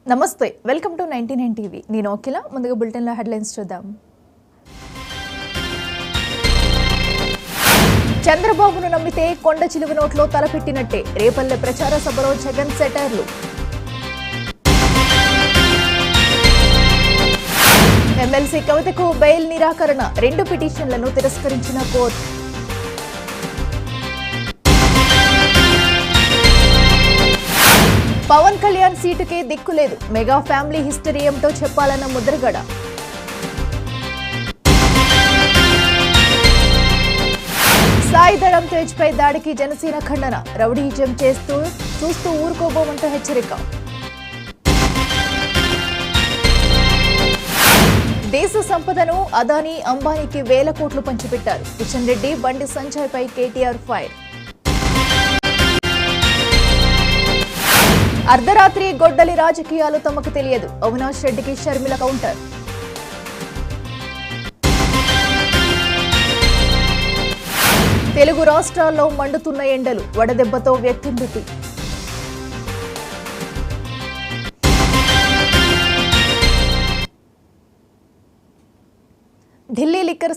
నమస్తే welcome to 99 TV నేను ఓకిల ముందుగా బులెటిన్ లో హెడ్లైన్స్ చూద్దాం చంద్రబాబును నమ్మితే కొండ చిలువ నోట్లో తలపెట్టినట్టే రేపల్లె ప్రచార సభలో జగన్ సెటైర్లు ఎమ్మెల్సీ కవితకు బెయిల్ నిరాకరణ 2 పిటిషన్లను తిరస్కరించిన కోర్టు పవన్ కళ్యాణ్ సీటుకే దిక్కులేదు మెగా ఫ్యామిలీ హిస్టరీ ఏమిటో చెప్పాలన్న ముద్రగడ సాయి ధరమ్ తేజ్ పై దాడికి జనసేన ఖండన రౌడీజం చూస్తూ ఊరుకోబోమంటూ హెచ్చరిక దేశ సంపదను అదానీ అంబానీకి వేల కోట్లు పంచిపెట్టారు కిషన్ రెడ్డి బండి సంజయ్ పై కేటీఆర్ ఫైర్ అర్ధరాత్రి గొడ్డలి రాజకీయాలు తమకు తెలియదు అవినాష్ రెడ్డికి షర్మిల కౌంటర్ తెలుగు రాష్ట్రాల్లో మండుతున్న ఎండలు వడదెబ్బతో వ్యక్తి మృతి ఢిల్లీ లిక్కర్